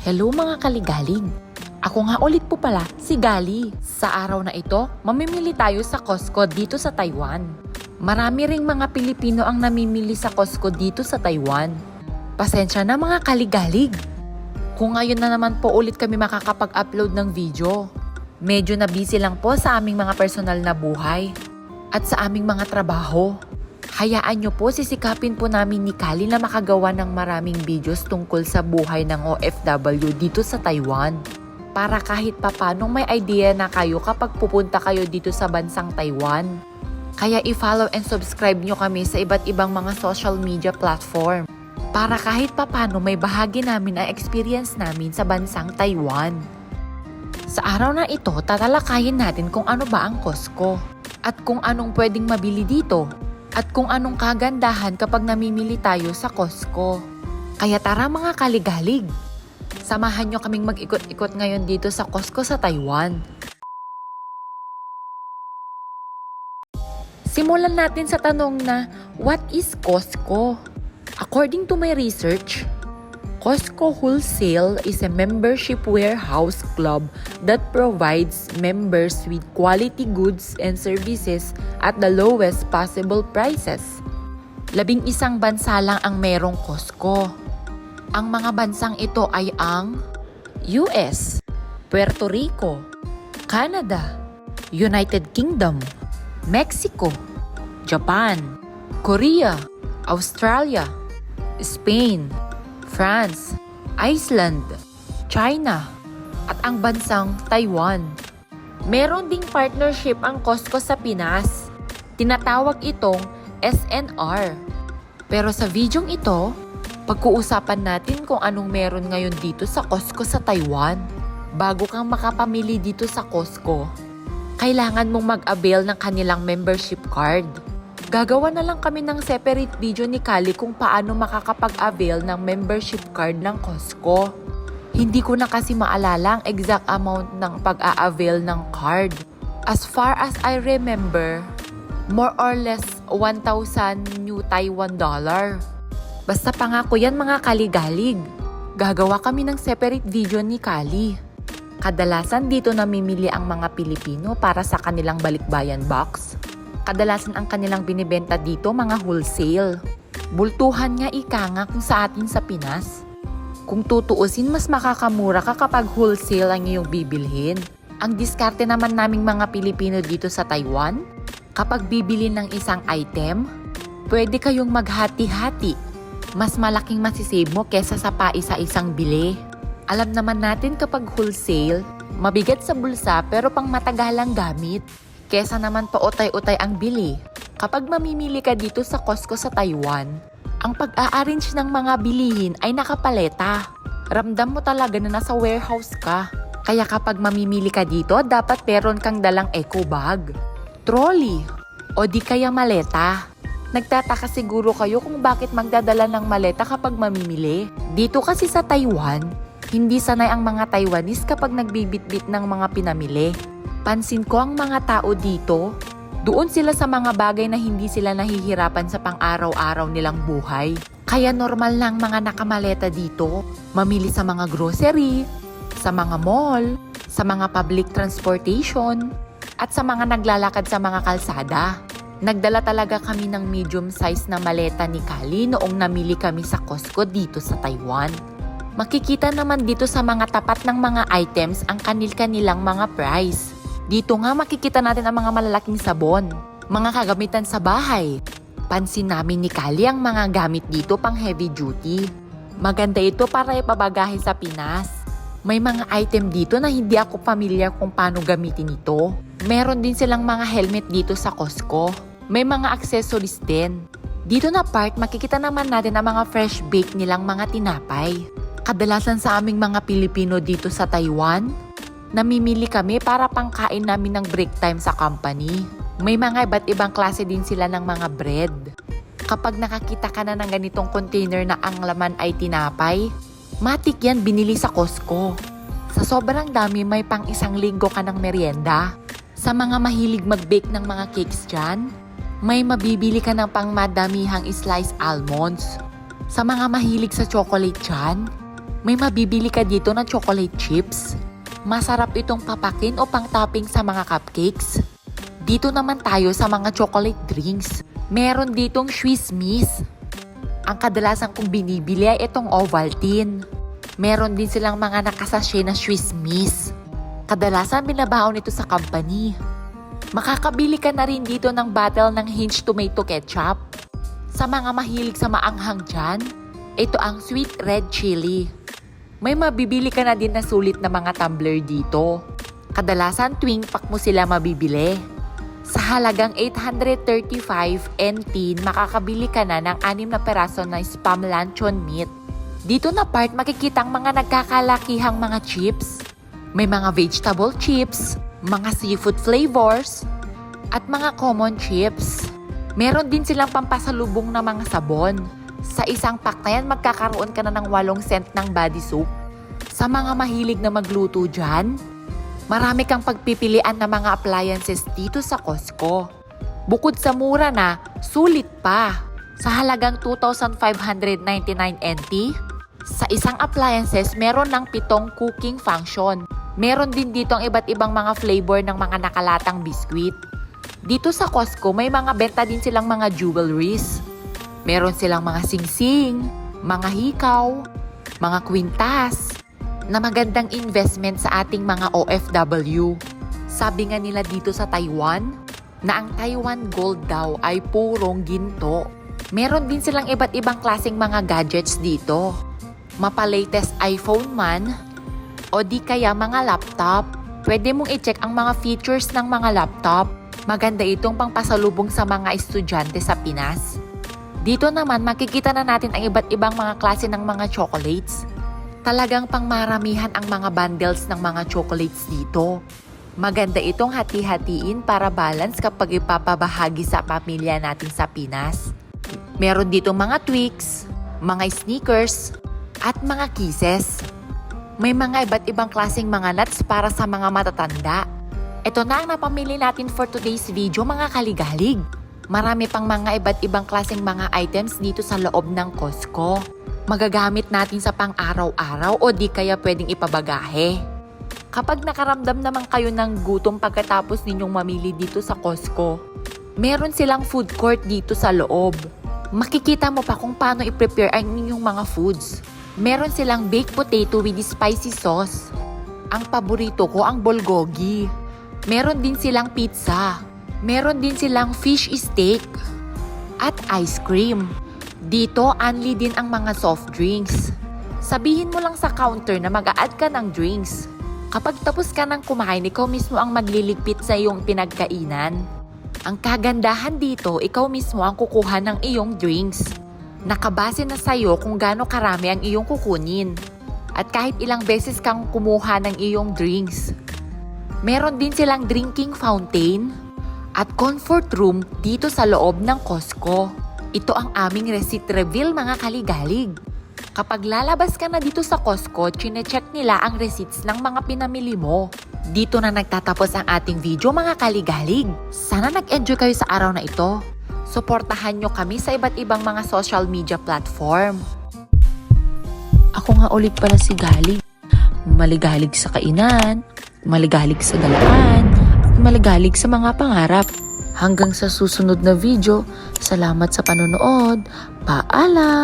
Hello mga kaligalig! Ako nga ulit po pala, si Gali. Sa araw na ito, mamimili tayo sa Costco dito sa Taiwan. Marami ring mga Pilipino ang namimili sa Costco dito sa Taiwan. Pasensya na mga kaligalig! Kung ngayon na naman po ulit kami makakapag-upload ng video. Medyo na busy lang po sa aming mga personal na buhay at sa aming mga trabaho. Hayaan nyo po, sisikapin po namin ni Kali na makagawa ng maraming videos tungkol sa buhay ng OFW dito sa Taiwan. Para kahit papano may idea na kayo kapag pupunta kayo dito sa bansang Taiwan. Kaya i-follow and subscribe nyo kami sa iba't ibang mga social media platform. Para kahit papano may bahagi namin ang experience namin sa bansang Taiwan. Sa araw na ito, tatalakayin natin kung ano ba ang Costco. At kung anong pwedeng mabili dito. At kung anong kagandahan kapag namimili tayo sa Costco. Kaya tara mga kaligalig! Samahan nyo kaming mag-ikot-ikot ngayon dito sa Costco sa Taiwan. Simulan natin sa tanong na, what is Costco? According to my research, Costco Wholesale is a membership warehouse club that provides members with quality goods and services at the lowest possible prices. 11 bansa lang ang merong Costco. Ang mga bansang ito ay ang US, Puerto Rico, Canada, United Kingdom, Mexico, Japan, Korea, Australia, Spain, France, Iceland, China, at ang bansang Taiwan. Meron ding partnership ang Costco sa Pinas. Tinatawag itong SNR. Pero sa videong ito, pag-uusapan natin kung anong meron ngayon dito sa Costco sa Taiwan. Bago kang makapamili dito sa Costco, kailangan mong mag-avail ng kanilang membership card. Gagawa na lang kami ng separate video ni Kali kung paano makakapag-avail ng membership card ng Costco. Hindi ko na kasi maalala ang exact amount ng pag-a-avail ng card. As far as I remember, more or less 1,000 new Taiwan dollar. Basta pangako yan mga kaligalig. Gagawa kami ng separate video ni Kali. Kadalasan dito namimili ang mga Pilipino para sa kanilang balikbayan box. Kadalasan ang kanilang binibenta dito mga wholesale. Bultuhan nga ika nga kung sa atin sa Pinas. Kung tutuusin, mas makakamura ka kapag wholesale ang iyong bibilhin. Ang diskarte naman naming mga Pilipino dito sa Taiwan, kapag bibili ng isang item, pwede kayong maghati-hati. Mas malaking masisave mo kesa sa paisa-isang bili. Alam naman natin kapag wholesale, mabigat sa bulsa pero pang matagalang gamit. Kesa naman pautay-utay ang bili. Kapag mamimili ka dito sa Costco sa Taiwan, ang pag-a-arrange ng mga bilihin ay nakapaleta. Ramdam mo talaga na nasa warehouse ka. Kaya kapag mamimili ka dito, dapat meron kang dalang eco bag, trolley, o di kaya maleta. Nagtataka siguro kayo kung bakit magdadala ng maleta kapag mamimili. Dito kasi sa Taiwan, hindi sanay ang mga Taiwanese kapag nagbibitbit ng mga pinamili. Pansin ko ang mga tao dito, doon sila sa mga bagay na hindi sila nahihirapan sa pang-araw-araw nilang buhay. Kaya normal lang mga nakamaleta dito, mamili sa mga grocery, sa mga mall, sa mga public transportation, at sa mga naglalakad sa mga kalsada. Nagdala talaga kami ng medium size na maleta ni Kali noong namili kami sa Costco dito sa Taiwan. Makikita naman dito sa mga tapat ng mga items ang kanil-kanilang mga price. Dito nga makikita natin ang mga malalaking sabon, mga kagamitan sa bahay. Pansin namin ni Kali ang mga gamit dito pang heavy duty. Maganda ito para ipabagahe sa Pinas. May mga item dito na hindi ako familiar kung paano gamitin ito. Meron din silang mga helmet dito sa Costco. May mga accessories din. Dito na part makikita naman natin ang mga fresh bake nilang mga tinapay. Kadalasan sa aming mga Pilipino dito sa Taiwan, namimili kami para pangkain namin ng break time sa company. May mga iba't ibang klase din sila ng mga bread. Kapag nakakita ka na ng ganitong container na ang laman ay tinapay, matik yan binili sa Costco. Sa sobrang dami may pang 1 linggo ka ng merienda. Sa mga mahilig mag-bake ng mga cakes dyan, may mabibili ka ng pang madamihang sliced almonds. Sa mga mahilig sa chocolate dyan, May mabibili ka dito na chocolate chips. Masarap itong papakin o pang-topping sa mga cupcakes. Dito naman tayo sa mga chocolate drinks. Meron ditong Swiss Miss. Ang kadalasan kong binibili ay itong Ovaltine. Meron din silang mga nakasashe na Swiss Miss. Kadalasan binabaon ito sa company. Makakabili ka na rin dito ng bottle ng Hinge Tomato Ketchup. Sa mga mahilig sa maanghang dyan, ito ang Sweet Red Chili. May mabibili ka na din na sulit na mga tumbler dito. Kadalasan tuwing pack mo sila mabibili. Sa halagang 835 NT, makakabili ka na ng 6 na peraso na Spam Luncheon Meat. Dito na part makikita ang mga nagkakalakihang mga chips. May mga vegetable chips, mga seafood flavors, at mga common chips. Meron din silang pampasalubong na mga sabon. Sa isang pack na yan, magkakaroon ka na ng 8 cent ng body soap. Sa mga mahilig na magluto dyan, marami kang pagpipilian ng mga appliances dito sa Costco. Bukod sa mura na, sulit pa. Sa halagang 2,599 NT, sa isang appliances, meron ng 7 cooking function. Meron din dito ang iba't ibang mga flavor ng mga nakalatang biskwit. Dito sa Costco, may mga benta din silang mga jewelries. Meron silang mga singsing, mga hikaw, mga kwintas, na magandang investment sa ating mga OFW. Sabi nga nila dito sa Taiwan, na ang Taiwan Gold daw ay purong ginto. Meron din silang iba't ibang klaseng mga gadgets dito. Mapa-latest iPhone man, o di kaya mga laptop. Pwede mong i-check ang mga features ng mga laptop. Maganda itong pangpasalubong sa mga estudyante sa Pinas. Dito naman makikita na natin ang iba't ibang mga klase ng mga chocolates. Talagang pangmaramihan ang mga bundles ng mga chocolates dito. Maganda itong hati-hatiin para balance kapag ipapabahagi sa pamilya natin sa Pinas. Meron dito mga Twix, mga Snickers, at mga Kisses. May mga iba't ibang klaseng mga nuts para sa mga matatanda. Ito na ang napamili natin for today's video mga kaligalig. Marami pang mga iba't ibang klaseng mga items dito sa loob ng Costco. Magagamit natin sa pang-araw-araw o di kaya pwedeng ipabagahe. Kapag nakaramdam naman kayo ng gutom pagkatapos ninyong mamili dito sa Costco, meron silang food court dito sa loob. Makikita mo pa kung paano i-prepare ang inyong mga foods. Meron silang baked potato with spicy sauce. Ang paborito ko ang bulgogi. Meron din silang pizza. Meron din silang fish steak at ice cream. Dito, only din ang mga soft drinks. Sabihin mo lang sa counter na mag-a-add ka ng drinks. Kapag tapos ka ng kumain, ikaw mismo ang magliligpit sa iyong pinagkainan. Ang kagandahan dito, ikaw mismo ang kukuha ng iyong drinks. Nakabase na sa'yo kung gaano karami ang iyong kukunin. At kahit ilang beses kang kumuha ng iyong drinks. Meron din silang drinking fountain at comfort room dito sa loob ng Costco. Ito ang aming receipt reveal mga kaligalig. Kapag lalabas ka na dito sa Costco, chine-check nila ang receipts ng mga pinamili mo. Dito na nagtatapos ang ating video mga kaligalig. Sana nag-enjoy kayo sa araw na ito. Suportahan nyo kami sa iba't ibang mga social media platform. Ako nga ulit pala si Galig. Maligalig sa kainan, maligalig sa galaan, at maligalig sa mga pangarap. Hanggang sa susunod na video, salamat sa panonood. Paalam!